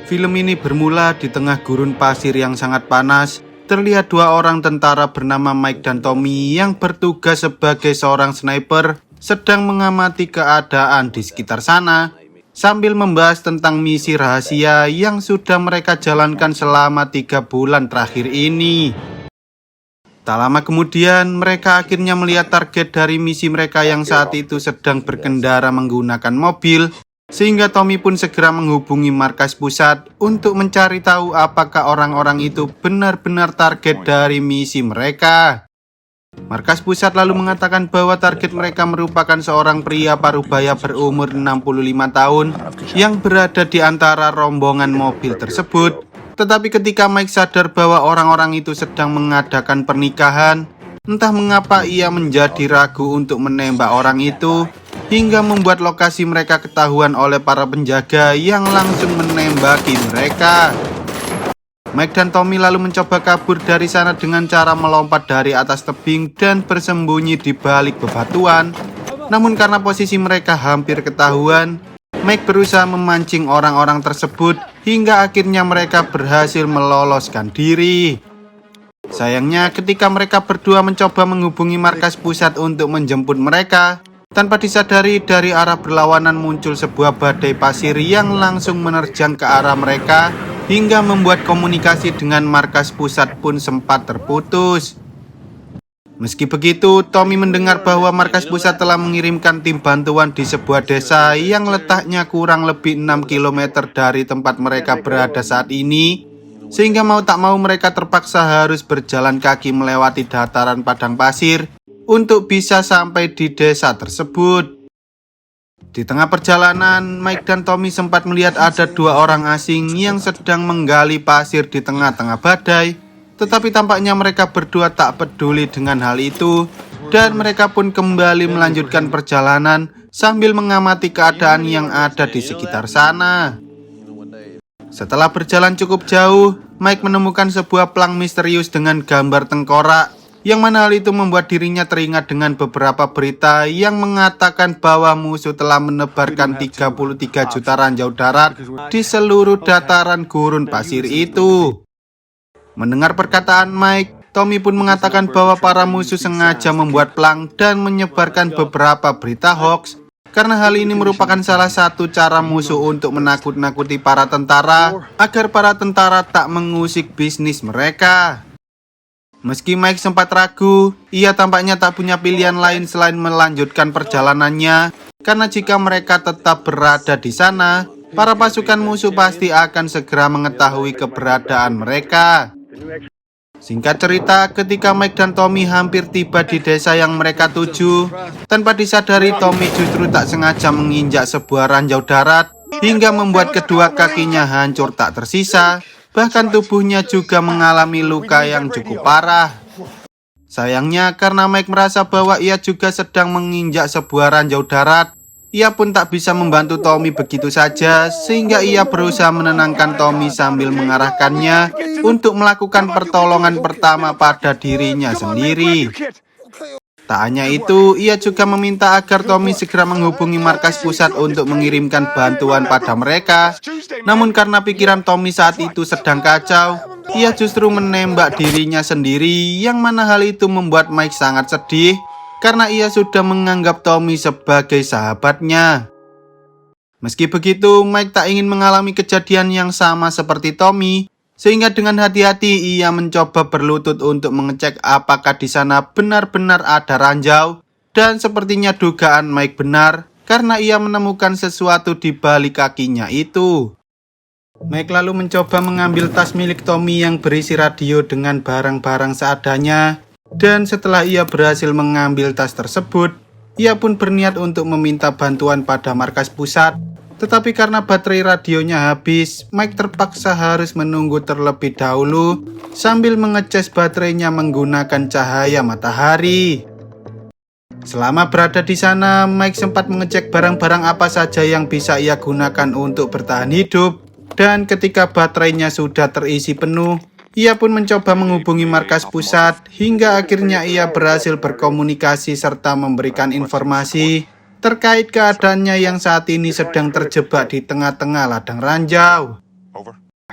Film ini bermula di tengah gurun pasir yang sangat panas. Terlihat dua orang tentara bernama Mike dan Tommy yang bertugas sebagai seorang sniper sedang mengamati keadaan di sekitar sana sambil membahas tentang misi rahasia yang sudah mereka jalankan selama 3 bulan terakhir ini. Tak lama kemudian, mereka akhirnya melihat target dari misi mereka yang saat itu sedang berkendara menggunakan mobil, sehingga Tommy pun segera menghubungi markas pusat untuk mencari tahu apakah orang-orang itu benar-benar target dari misi mereka. Markas pusat lalu mengatakan bahwa target mereka merupakan seorang pria parubaya berumur 65 tahun yang berada di antara rombongan mobil tersebut. Tetapi ketika Mike sadar bahwa orang-orang itu sedang mengadakan pernikahan, entah mengapa ia menjadi ragu untuk menembak orang itu, hingga membuat lokasi mereka ketahuan oleh para penjaga yang langsung menembaki mereka. Mike dan Tommy lalu mencoba kabur dari sana dengan cara melompat dari atas tebing dan bersembunyi di balik bebatuan. Namun karena posisi mereka hampir ketahuan, Mike berusaha memancing orang-orang tersebut hingga akhirnya mereka berhasil meloloskan diri. Sayangnya ketika mereka berdua mencoba menghubungi markas pusat untuk menjemput mereka, tanpa disadari dari arah berlawanan muncul sebuah badai pasir yang langsung menerjang ke arah mereka hingga membuat komunikasi dengan markas pusat pun sempat terputus. Meski begitu, Tommy mendengar bahwa markas pusat telah mengirimkan tim bantuan di sebuah desa yang letaknya kurang lebih 6 km dari tempat mereka berada saat ini, sehingga mau tak mau mereka terpaksa harus berjalan kaki melewati dataran padang pasir untuk bisa sampai di desa tersebut. Di tengah perjalanan, Mike dan Tommy sempat melihat ada dua orang asing yang sedang menggali pasir di tengah-tengah badai. Tetapi tampaknya mereka berdua tak peduli dengan hal itu, dan mereka pun kembali melanjutkan perjalanan sambil mengamati keadaan yang ada di sekitar sana. Setelah berjalan cukup jauh, Mike menemukan sebuah pelang misterius dengan gambar tengkorak, yang mana hal itu membuat dirinya teringat dengan beberapa berita yang mengatakan bahwa musuh telah menebarkan 33 juta ranjau darat di seluruh dataran gurun pasir itu. Mendengar perkataan Mike, Tommy pun mengatakan bahwa para musuh sengaja membuat pelang dan menyebarkan beberapa berita hoax, karena hal ini merupakan salah satu cara musuh untuk menakut-nakuti para tentara agar para tentara tak mengusik bisnis mereka. Meski Mike sempat ragu, ia tampaknya tak punya pilihan lain selain melanjutkan perjalanannya, karena jika mereka tetap berada di sana, para pasukan musuh pasti akan segera mengetahui keberadaan mereka. Singkat cerita, ketika Mike dan Tommy hampir tiba di desa yang mereka tuju, tanpa disadari Tommy justru tak sengaja menginjak sebuah ranjau darat hingga membuat kedua kakinya hancur tak tersisa. Bahkan tubuhnya juga mengalami luka yang cukup parah. Sayangnya karena Mike merasa bahwa ia juga sedang menginjak sebuah ranjau darat, ia pun tak bisa membantu Tommy begitu saja, sehingga ia berusaha menenangkan Tommy sambil mengarahkannya untuk melakukan pertolongan pertama pada dirinya sendiri. Tak hanya itu, ia juga meminta agar Tommy segera menghubungi markas pusat untuk mengirimkan bantuan pada mereka. Namun karena pikiran Tommy saat itu sedang kacau, ia justru menembak dirinya sendiri, yang mana hal itu membuat Mike sangat sedih karena ia sudah menganggap Tommy sebagai sahabatnya. Meski begitu, Mike tak ingin mengalami kejadian yang sama seperti Tommy, sehingga dengan hati-hati ia mencoba berlutut untuk mengecek apakah di sana benar-benar ada ranjau, dan sepertinya dugaan Mike benar karena ia menemukan sesuatu di balik kakinya itu. Mike lalu mencoba mengambil tas milik Tommy yang berisi radio dengan barang-barang seadanya, dan setelah ia berhasil mengambil tas tersebut, ia pun berniat untuk meminta bantuan pada markas pusat. Tetapi karena baterai radionya habis, Mike terpaksa harus menunggu terlebih dahulu sambil mengecas baterainya menggunakan cahaya matahari. Selama berada di sana, Mike sempat mengecek barang-barang apa saja yang bisa ia gunakan untuk bertahan hidup. Dan ketika baterainya sudah terisi penuh, ia pun mencoba menghubungi markas pusat hingga akhirnya ia berhasil berkomunikasi serta memberikan informasi terkait keadaannya yang saat ini sedang terjebak di tengah-tengah ladang ranjau.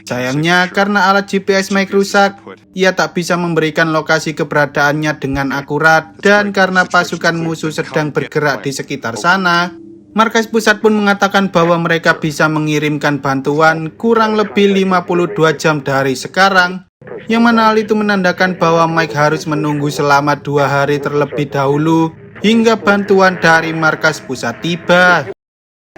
Sayangnya, karena alat GPS Mike rusak, ia tak bisa memberikan lokasi keberadaannya dengan akurat, dan karena pasukan musuh sedang bergerak di sekitar sana, markas pusat pun mengatakan bahwa mereka bisa mengirimkan bantuan kurang lebih 52 jam dari sekarang, yang mana hal itu menandakan bahwa Mike harus menunggu selama 2 hari terlebih dahulu hingga bantuan dari markas pusat tiba.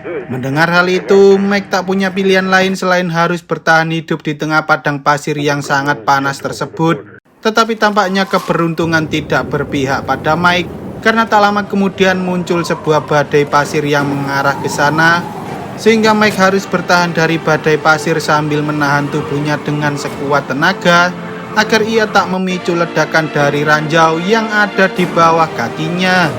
Mendengar hal itu, Mike tak punya pilihan lain selain harus bertahan hidup di tengah padang pasir yang sangat panas tersebut. Tetapi tampaknya keberuntungan tidak berpihak pada Mike, karena tak lama kemudian muncul sebuah badai pasir yang mengarah ke sana, sehingga Mike harus bertahan dari badai pasir sambil menahan tubuhnya dengan sekuat tenaga, agar ia tak memicu ledakan dari ranjau yang ada di bawah kakinya.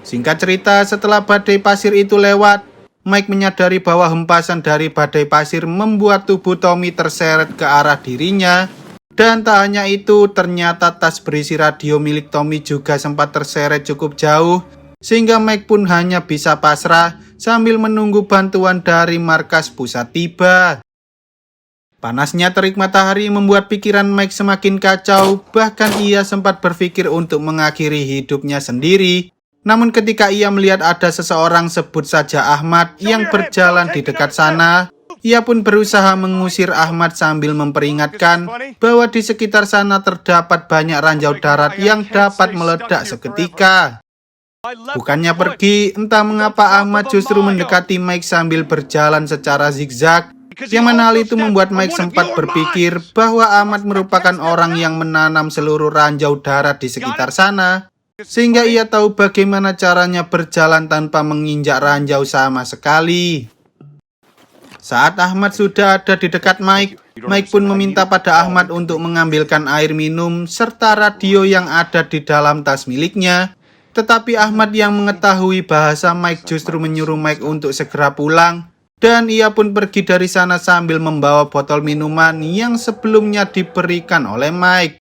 Singkat cerita, setelah badai pasir itu lewat, Mike menyadari bahwa hempasan dari badai pasir membuat tubuh Tommy terseret ke arah dirinya. Dan tak hanya itu, ternyata tas berisi radio milik Tommy juga sempat terseret cukup jauh, sehingga Mike pun hanya bisa pasrah sambil menunggu bantuan dari markas pusat tiba. Panasnya terik matahari membuat pikiran Mike semakin kacau, bahkan ia sempat berpikir untuk mengakhiri hidupnya sendiri. Namun ketika ia melihat ada seseorang, sebut saja Ahmad, yang berjalan di dekat sana, ia pun berusaha mengusir Ahmad sambil memperingatkan bahwa di sekitar sana terdapat banyak ranjau darat yang dapat meledak seketika. Bukannya pergi, entah mengapa Ahmad justru mendekati Mike sambil berjalan secara zigzag, yang mana hal itu membuat Mike sempat berpikir bahwa Ahmad merupakan orang yang menanam seluruh ranjau darat di sekitar sana, sehingga ia tahu bagaimana caranya berjalan tanpa menginjak ranjau sama sekali. Saat Ahmad sudah ada di dekat Mike, Mike pun meminta pada Ahmad untuk mengambilkan air minum serta radio yang ada di dalam tas miliknya. Tetapi Ahmad yang mengetahui bahasa Mike justru menyuruh Mike untuk segera pulang, dan ia pun pergi dari sana sambil membawa botol minuman yang sebelumnya diberikan oleh Mike.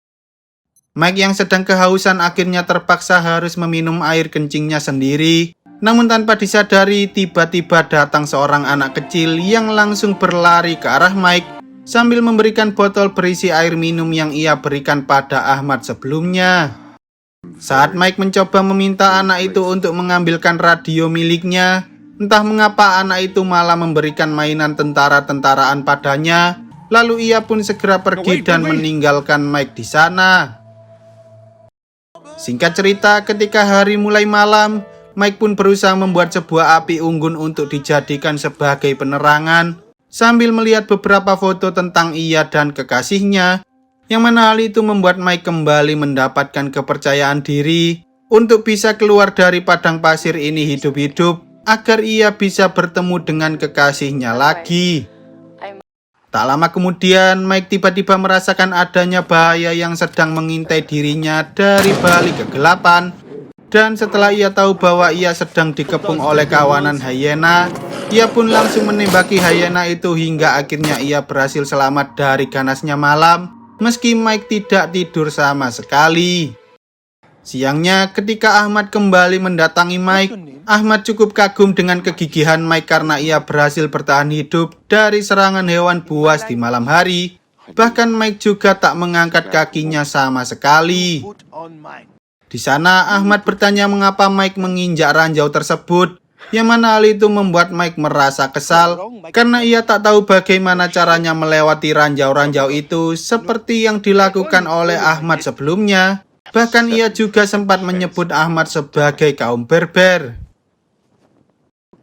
Mike yang sedang kehausan akhirnya terpaksa harus meminum air kencingnya sendiri. Namun tanpa disadari, tiba-tiba datang seorang anak kecil yang langsung berlari ke arah Mike sambil memberikan botol berisi air minum yang ia berikan pada Ahmad sebelumnya. Saat Mike mencoba meminta anak itu untuk mengambilkan radio miliknya, entah mengapa anak itu malah memberikan mainan tentara-tentaraan padanya. Lalu ia pun segera pergi dan meninggalkan Mike di sana. Singkat cerita, ketika hari mulai malam, Mike pun berusaha membuat sebuah api unggun untuk dijadikan sebagai penerangan, sambil melihat beberapa foto tentang ia dan kekasihnya, yang mana hal itu membuat Mike kembali mendapatkan kepercayaan diri untuk bisa keluar dari padang pasir ini hidup-hidup, agar ia bisa bertemu dengan kekasihnya lagi. Tak lama kemudian, Mike tiba-tiba merasakan adanya bahaya yang sedang mengintai dirinya dari balik kegelapan. Dan setelah ia tahu bahwa ia sedang dikepung oleh kawanan hyena, ia pun langsung menembaki hyena itu hingga akhirnya ia berhasil selamat dari ganasnya malam, meski Mike tidak tidur sama sekali. Siangnya, ketika Ahmad kembali mendatangi Mike, Ahmad cukup kagum dengan kegigihan Mike karena ia berhasil bertahan hidup dari serangan hewan buas di malam hari. Bahkan Mike juga tak mengangkat kakinya sama sekali. Di sana, Ahmad bertanya mengapa Mike menginjak ranjau tersebut, yang mana hal itu membuat Mike merasa kesal karena ia tak tahu bagaimana caranya melewati ranjau-ranjau itu seperti yang dilakukan oleh Ahmad sebelumnya. Bahkan ia juga sempat menyebut Ahmad sebagai kaum berber.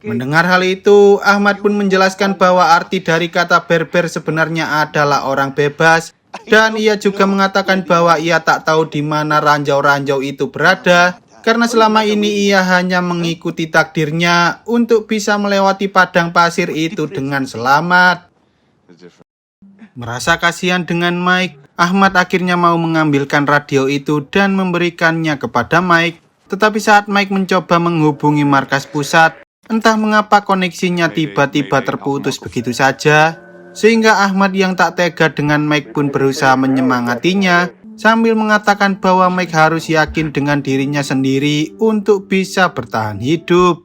Mendengar hal itu, Ahmad pun menjelaskan bahwa arti dari kata berber sebenarnya adalah orang bebas, dan ia juga mengatakan bahwa ia tak tahu di mana ranjau-ranjau itu berada, karena selama ini ia hanya mengikuti takdirnya untuk bisa melewati padang pasir itu dengan selamat. Merasa kasihan dengan Mike, Ahmad akhirnya mau mengambilkan radio itu dan memberikannya kepada Mike. Tetapi saat Mike mencoba menghubungi markas pusat, entah mengapa koneksinya tiba-tiba terputus begitu saja, sehingga Ahmad yang tak tega dengan Mike pun berusaha menyemangatinya, sambil mengatakan bahwa Mike harus yakin dengan dirinya sendiri untuk bisa bertahan hidup.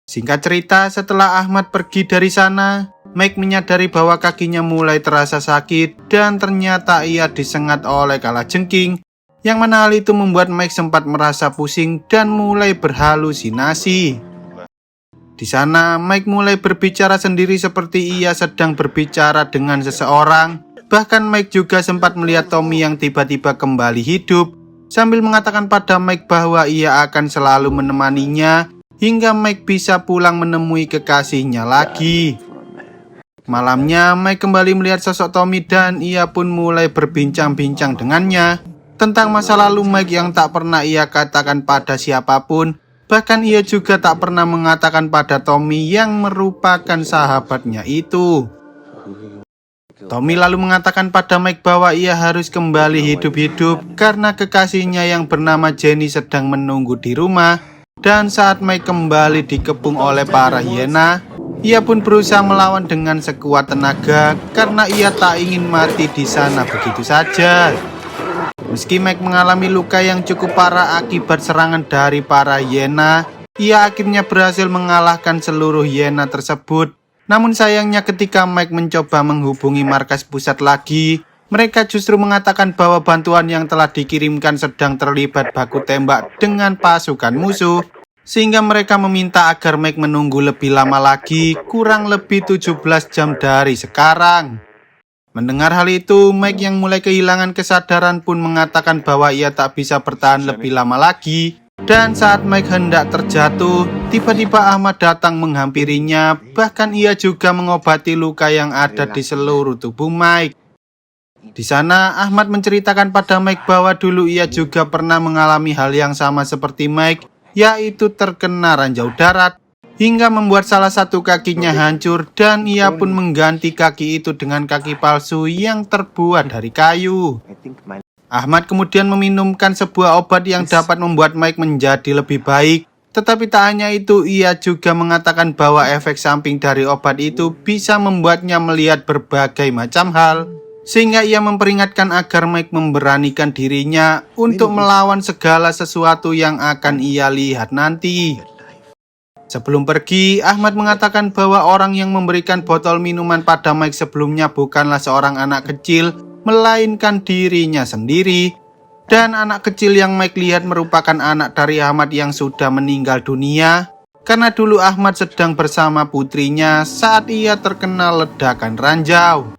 Singkat cerita, setelah Ahmad pergi dari sana, Mike menyadari bahwa kakinya mulai terasa sakit dan ternyata ia disengat oleh kalajengking, yang mana hal itu membuat Mike sempat merasa pusing dan mulai berhalusinasi. Di sana, Mike mulai berbicara sendiri seperti ia sedang berbicara dengan seseorang. Bahkan Mike juga sempat melihat Tommy yang tiba-tiba kembali hidup, sambil mengatakan pada Mike bahwa ia akan selalu menemaninya hingga Mike bisa pulang menemui kekasihnya lagi. Malamnya, Mike kembali melihat sosok Tommy dan ia pun mulai berbincang-bincang dengannya tentang masa lalu Mike yang tak pernah ia katakan pada siapapun. Bahkan ia juga tak pernah mengatakan pada Tommy yang merupakan sahabatnya itu. Tommy lalu mengatakan pada Mike bahwa ia harus kembali hidup-hidup karena kekasihnya yang bernama Jenny sedang menunggu di rumah. Dan saat Mike kembali dikepung oleh para hiena, ia pun berusaha melawan dengan sekuat tenaga karena ia tak ingin mati di sana begitu saja. Meski Mike mengalami luka yang cukup parah akibat serangan dari para hiena, ia akhirnya berhasil mengalahkan seluruh hiena tersebut. Namun sayangnya ketika Mike mencoba menghubungi markas pusat lagi, mereka justru mengatakan bahwa bantuan yang telah dikirimkan sedang terlibat baku tembak dengan pasukan musuh, sehingga mereka meminta agar Mike menunggu lebih lama lagi, kurang lebih 17 jam dari sekarang. Mendengar hal itu, Mike yang mulai kehilangan kesadaran pun mengatakan bahwa ia tak bisa bertahan lebih lama lagi. Dan saat Mike hendak terjatuh, tiba-tiba Ahmad datang menghampirinya. Bahkan ia juga mengobati luka yang ada di seluruh tubuh Mike. Di sana, Ahmad menceritakan pada Mike bahwa dulu ia juga pernah mengalami hal yang sama seperti Mike, yaitu terkena ranjau darat, hingga membuat salah satu kakinya hancur dan ia pun mengganti kaki itu dengan kaki palsu yang terbuat dari kayu. Ahmad kemudian meminumkan sebuah obat yang dapat membuat Mike menjadi lebih baik. Tetapi tak hanya itu, ia juga mengatakan bahwa efek samping dari obat itu bisa membuatnya melihat berbagai macam hal, sehingga ia memperingatkan agar Mike memberanikan dirinya untuk melawan segala sesuatu yang akan ia lihat nanti. Sebelum pergi, Ahmad mengatakan bahwa orang yang memberikan botol minuman pada Mike sebelumnya bukanlah seorang anak kecil, melainkan dirinya sendiri. Dan anak kecil yang Mike lihat merupakan anak dari Ahmad yang sudah meninggal dunia, karena dulu Ahmad sedang bersama putrinya saat ia terkena ledakan ranjau.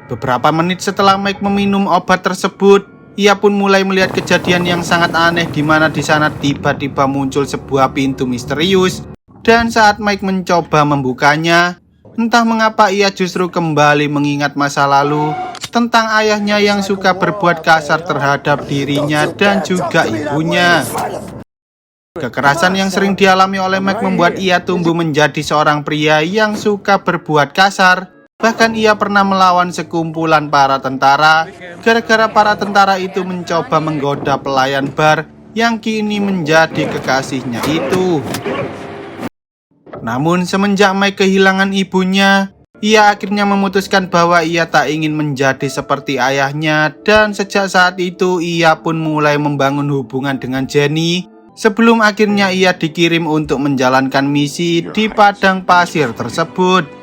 Beberapa menit setelah Mike meminum obat tersebut, ia pun mulai melihat kejadian yang sangat aneh, di mana di sana tiba-tiba muncul sebuah pintu misterius. Dan saat Mike mencoba membukanya, entah mengapa ia justru kembali mengingat masa lalu tentang ayahnya yang suka berbuat kasar terhadap dirinya dan juga ibunya. Kekerasan yang sering dialami oleh Mike membuat ia tumbuh menjadi seorang pria yang suka berbuat kasar. Bahkan ia pernah melawan sekumpulan para tentara, gara-gara para tentara itu mencoba menggoda pelayan bar yang kini menjadi kekasihnya itu. Namun semenjak Mike kehilangan ibunya, ia akhirnya memutuskan bahwa ia tak ingin menjadi seperti ayahnya. Dan sejak saat itu ia pun mulai membangun hubungan dengan Jenny, sebelum akhirnya ia dikirim untuk menjalankan misi di padang pasir tersebut.